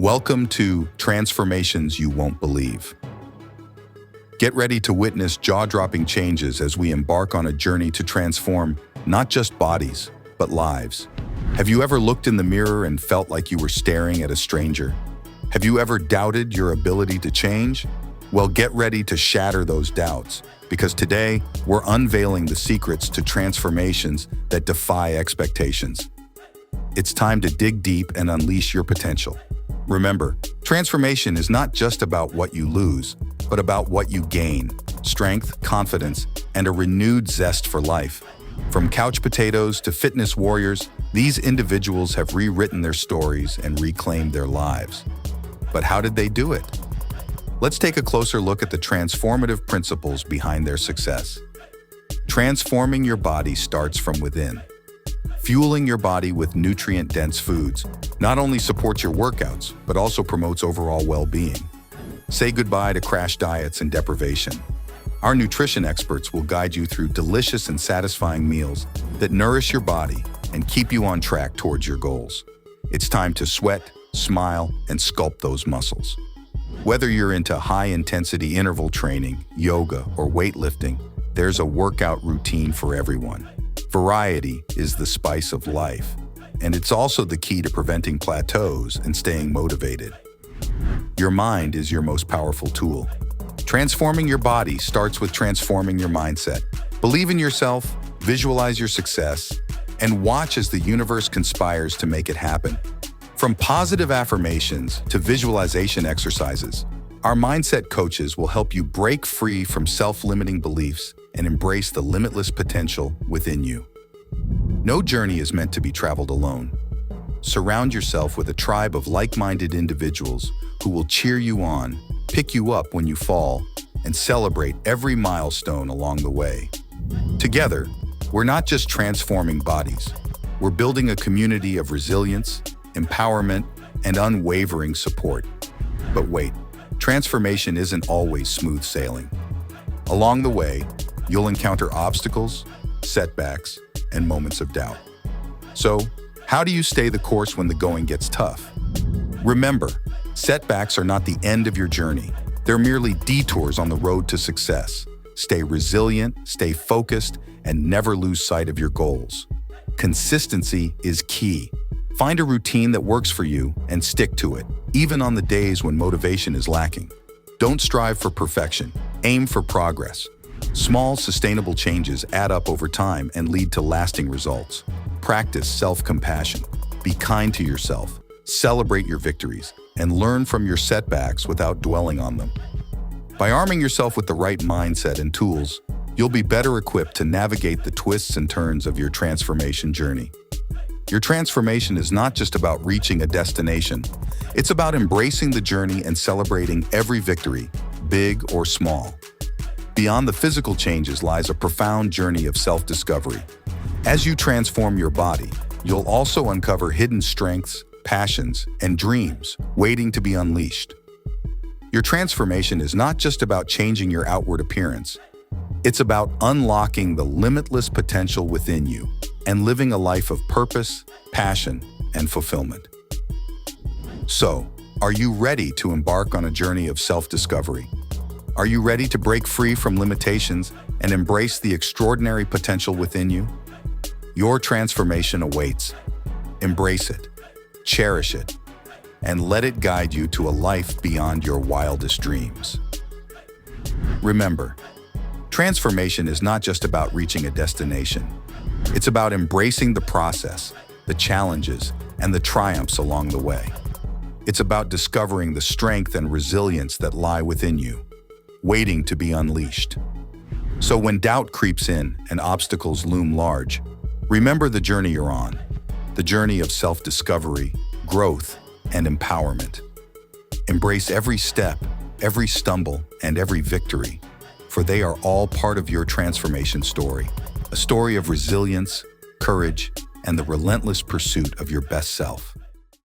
Welcome to Transformations You Won't Believe. Get ready to witness jaw-dropping changes as we embark on a journey to transform not just bodies, but lives. Have you ever looked in the mirror and felt like you were staring at a stranger? Have you ever doubted your ability to change? Well, get ready to shatter those doubts, because today we're unveiling the secrets to transformations that defy expectations. It's time to dig deep and unleash your potential. Remember, transformation is not just about what you lose, but about what you gain: strength, confidence, and a renewed zest for life. From couch potatoes to fitness warriors, these individuals have rewritten their stories and reclaimed their lives. But how did they do it? Let's take a closer look at the transformative principles behind their success. Transforming your body starts from within. Fueling your body with nutrient-dense foods not only supports your workouts, but also promotes overall well-being. Say goodbye to crash diets and deprivation. Our nutrition experts will guide you through delicious and satisfying meals that nourish your body and keep you on track towards your goals. It's time to sweat, smile, and sculpt those muscles. Whether you're into high-intensity interval training, yoga, or weightlifting, there's a workout routine for everyone. Variety is the spice of life, and it's also the key to preventing plateaus and staying motivated. Your mind is your most powerful tool. Transforming your body starts with transforming your mindset. Believe in yourself, visualize your success, and watch as the universe conspires to make it happen. From positive affirmations to visualization exercises, our mindset coaches will help you break free from self-limiting beliefs and embrace the limitless potential within you. No journey is meant to be traveled alone. Surround yourself with a tribe of like-minded individuals who will cheer you on, pick you up when you fall, and celebrate every milestone along the way. Together, we're not just transforming bodies. We're building a community of resilience, empowerment, and unwavering support. But wait, transformation isn't always smooth sailing. Along the way, you'll encounter obstacles, setbacks, and moments of doubt. So, how do you stay the course when the going gets tough? Remember, setbacks are not the end of your journey. They're merely detours on the road to success. Stay resilient, stay focused, and never lose sight of your goals. Consistency is key. Find a routine that works for you and stick to it, even on the days when motivation is lacking. Don't strive for perfection, aim for progress. Small, sustainable changes add up over time and lead to lasting results. Practice self-compassion. Be kind to yourself. Celebrate your victories and learn from your setbacks without dwelling on them. By arming yourself with the right mindset and tools, you'll be better equipped to navigate the twists and turns of your transformation journey. Your transformation is not just about reaching a destination. It's about embracing the journey and celebrating every victory, big or small. Beyond the physical changes lies a profound journey of self-discovery. As you transform your body, you'll also uncover hidden strengths, passions, and dreams waiting to be unleashed. Your transformation is not just about changing your outward appearance. It's about unlocking the limitless potential within you and living a life of purpose, passion, and fulfillment. So, are you ready to embark on a journey of self-discovery? Are you ready to break free from limitations and embrace the extraordinary potential within you? Your transformation awaits. Embrace it, cherish it, and let it guide you to a life beyond your wildest dreams. Remember, transformation is not just about reaching a destination. It's about embracing the process, the challenges, and the triumphs along the way. It's about discovering the strength and resilience that lie within you, waiting to be unleashed. So when doubt creeps in and obstacles loom large, remember the journey you're on, the journey of self-discovery, growth, and empowerment. Embrace every step, every stumble, and every victory, for they are all part of your transformation story, a story of resilience, courage, and the relentless pursuit of your best self.